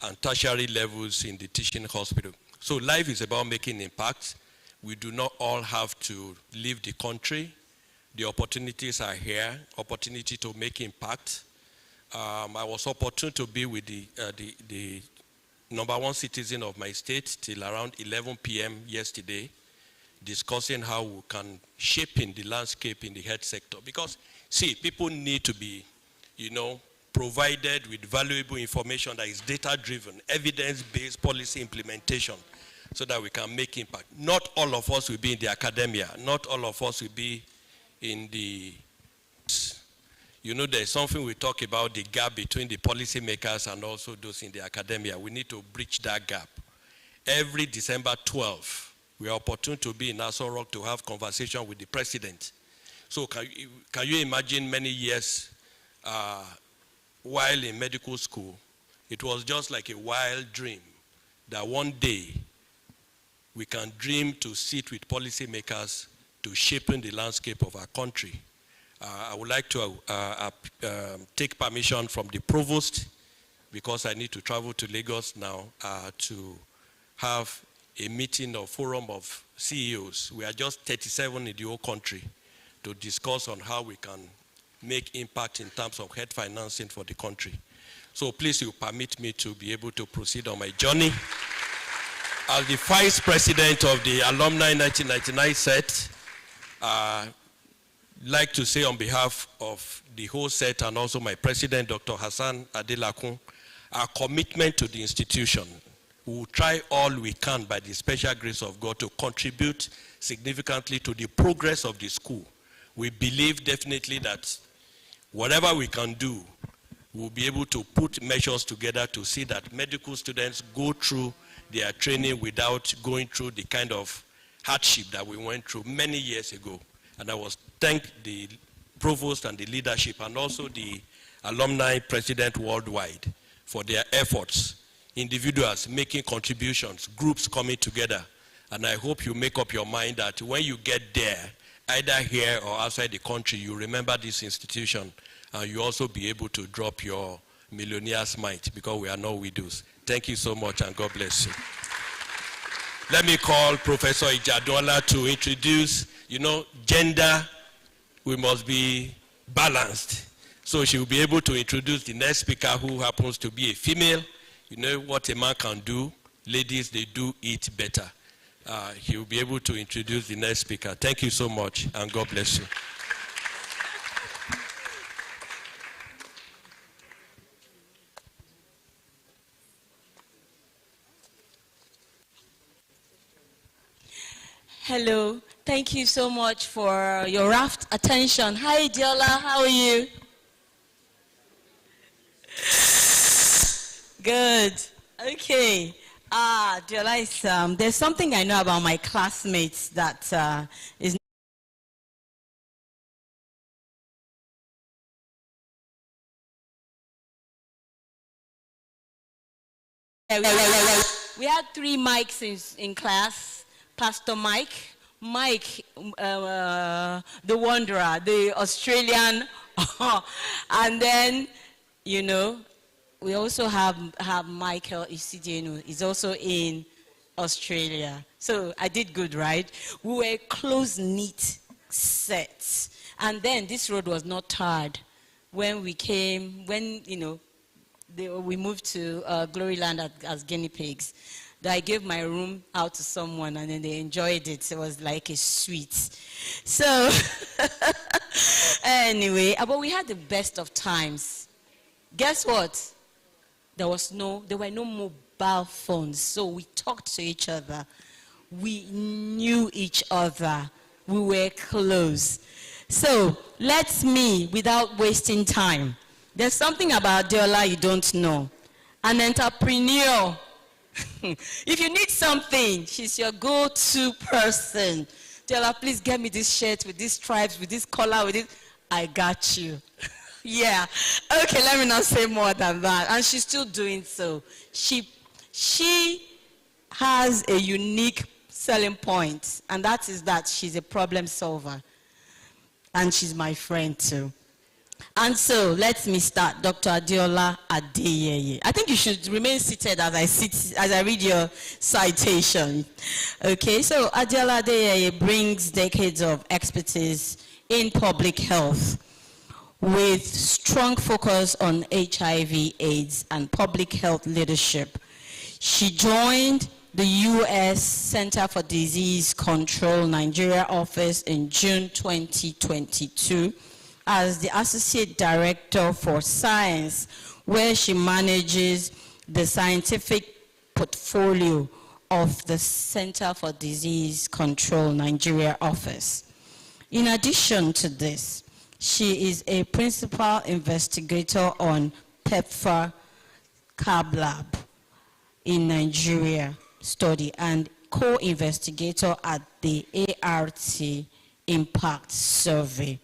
and tertiary levels in the teaching hospital. So life is about making impact. We do not all have to leave the country. The opportunities are here, opportunity to make impact. I was opportune to be with the #1 citizen of my state till around 11 p.m. yesterday, discussing how we can shape in the landscape in the health sector. Because, see, people need to be, provided with valuable information that is data-driven, evidence-based policy implementation, so that we can make impact. Not all of us will be in the academia. Not all of us will be in the... there's something we talk about, the gap between the policymakers and also those in the academia. We need to bridge that gap. Every December 12th, we are opportune to be in Nassau Rock to have conversation with the president. So can you imagine many years while in medical school, it was just like a wild dream that one day we can dream to sit with policymakers to shaping the landscape of our country. I would like to take permission from the provost, because I need to travel to Lagos now to have a meeting or forum of CEOs. We are just 37 in the whole country to discuss on how we can make impact in terms of health financing for the country. So please, you permit me to be able to proceed on my journey. As the vice president of the Alumni 1999 set, I'd like to say on behalf of the whole set and also my president, Dr. Hassan Adelakun, our commitment to the institution. We will try all we can by the special grace of God to contribute significantly to the progress of the school. We believe definitely that whatever we can do, we'll be able to put measures together to see that medical students go through their training without going through the kind of hardship that we went through many years ago. And I was thank the provost and the leadership and also the alumni president worldwide for their efforts, individuals making contributions, groups coming together. And I hope you make up your mind that when you get there, either here or outside the country, you remember this institution and you also be able to drop your millionaire's mite, because we are no widows. Thank you so much and God bless you. Let me call Professor Ijadola to introduce, gender, we must be balanced. So she will be able to introduce the next speaker, who happens to be a female. You know what a man can do? Ladies, they do it better. He will be able to introduce the next speaker. Thank you so much and God bless you. Hello, thank you so much for your rapt attention. Hi, Diola, how are you? Good. Okay. Diola is, there's something I know about my classmates that is. We had 3 mics in class. Pastor Mike, the Wanderer, the Australian, and then, we also have Michael Isidenu. He's also in Australia. So I did good, right? We were a close-knit set. And then this road was not tarred when we moved to Gloryland as guinea pigs. I gave my room out to someone and then they enjoyed it. It was like a sweet. So anyway, but we had the best of times. Guess what? There were no mobile phones. So we talked to each other. We knew each other. We were close. So without wasting time, there's something about Diola you don't know. An entrepreneur. If you need something, she's your go-to person. Tell her, please get me this shirt with these stripes, with this collar, with it. I got you. Yeah. Okay, let me not say more than that. And she's still doing so. She has a unique selling point, and that is that she's a problem solver. And she's my friend too. And so, let me start. Dr. Adeola Adeyeye. I think you should remain seated as I read your citation. Okay, so Adeola Adeyeye brings decades of expertise in public health with strong focus on HIV/AIDS and public health leadership. She joined the U.S. Center for Disease Control Nigeria office in June 2022 as the Associate Director for Science, where she manages the scientific portfolio of the Center for Disease Control Nigeria office. In addition to this, she is a principal investigator on PEPFAR Cab Lab in Nigeria study and co-investigator at the ART Impact Survey.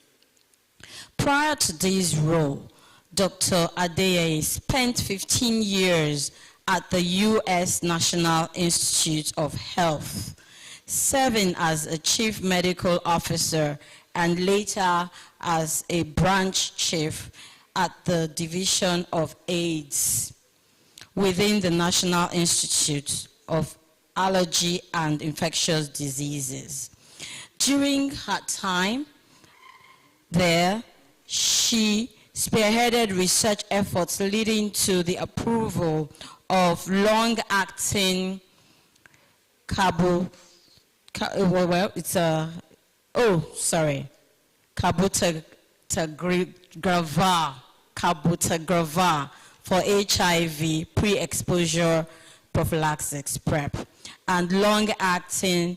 Prior to this role, Dr. Adeyeye spent 15 years at the U.S. National Institute of Health, serving as a chief medical officer and later as a branch chief at the Division of AIDS within the National Institute of Allergy and Infectious Diseases. During her time there, she spearheaded research efforts leading to the approval of long-acting cabotegravir for HIV pre-exposure prophylaxis PrEP, and long-acting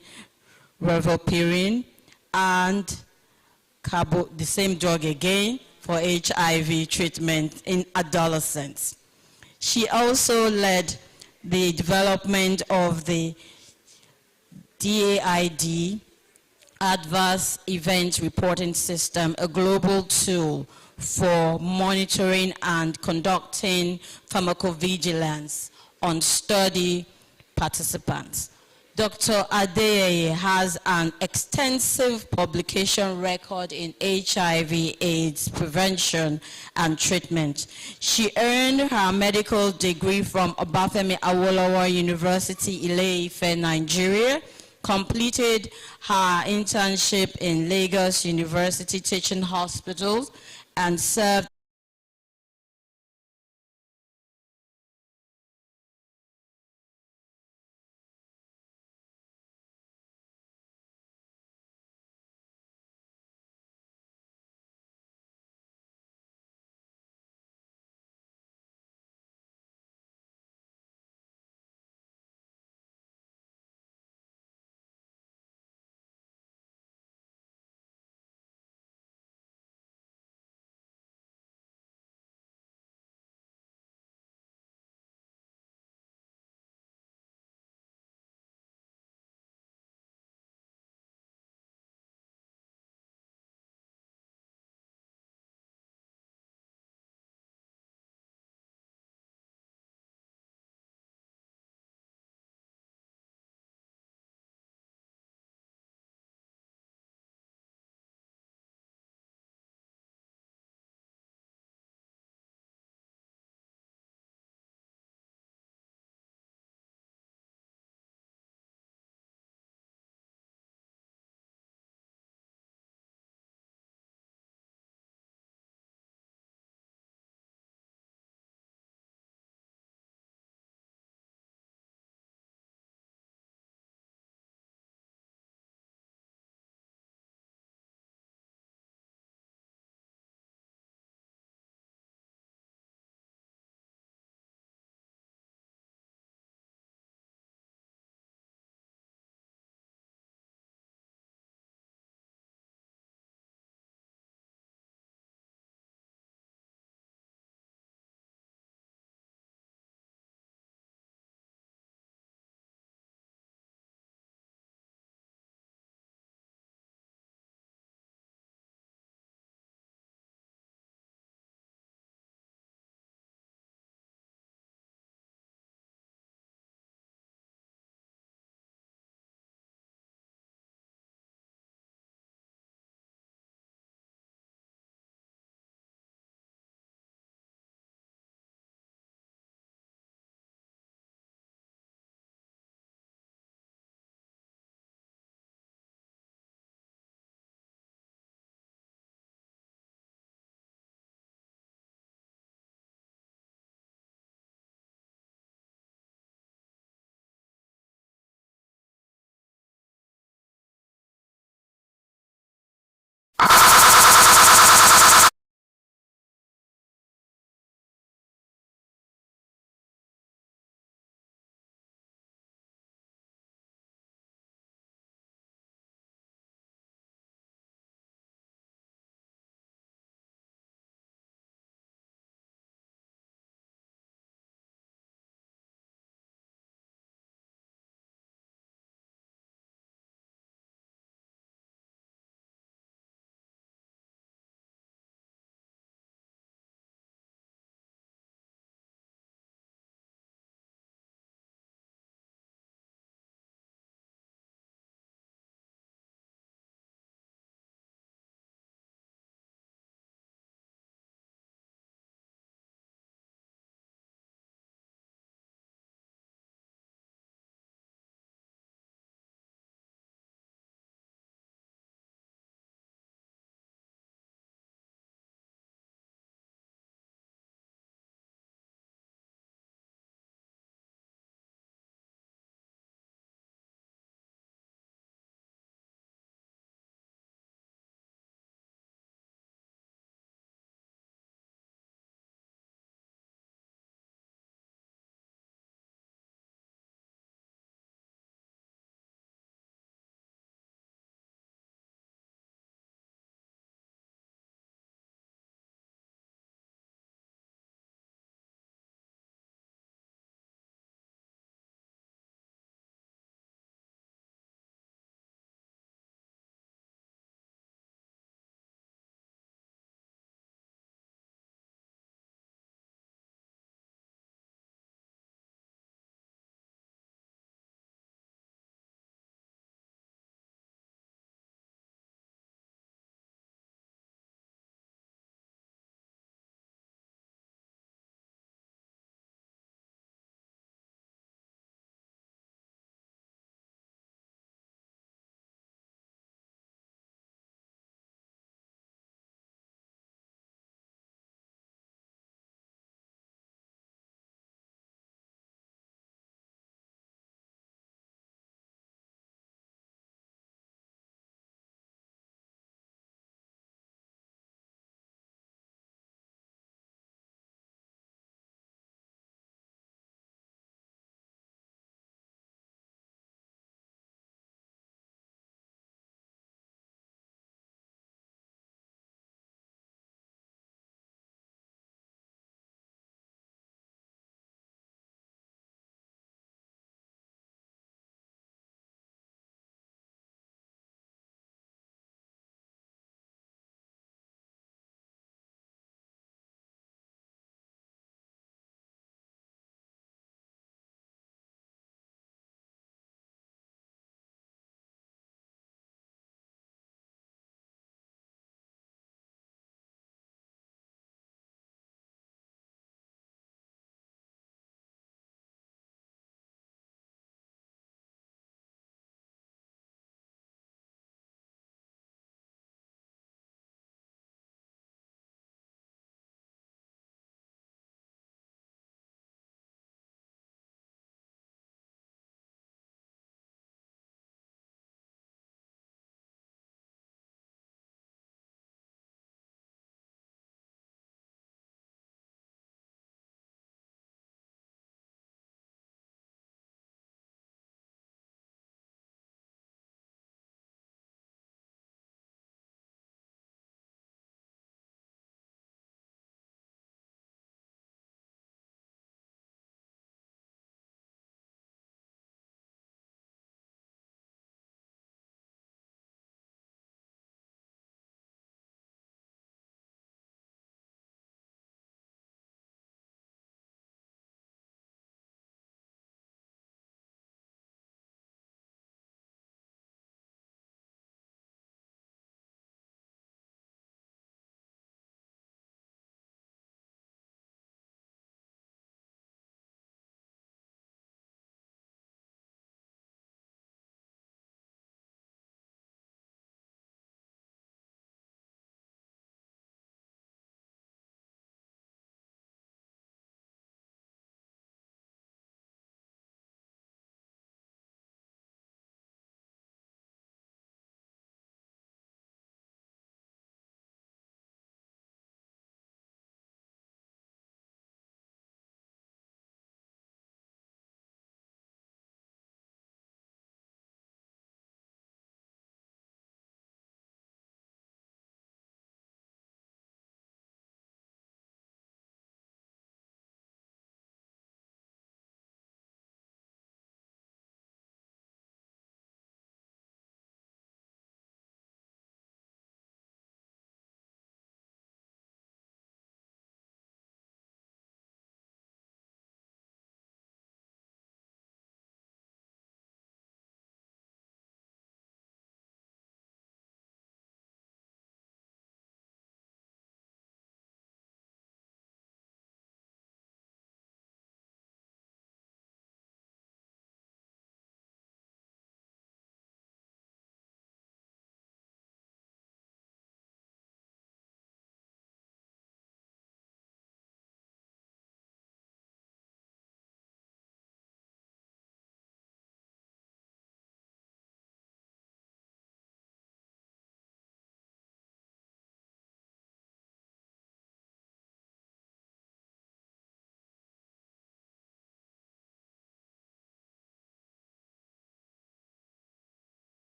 rivaroxaban and the same drug again for HIV treatment in adolescents. She also led the development of the DAID, Adverse Event Reporting System, a global tool for monitoring and conducting pharmacovigilance on study participants. Dr. Adeyeye has an extensive publication record in HIV/AIDS prevention and treatment. She earned her medical degree from Obafemi Awolowo University, Ile-Ife, Nigeria, completed her internship in Lagos University Teaching Hospitals, and served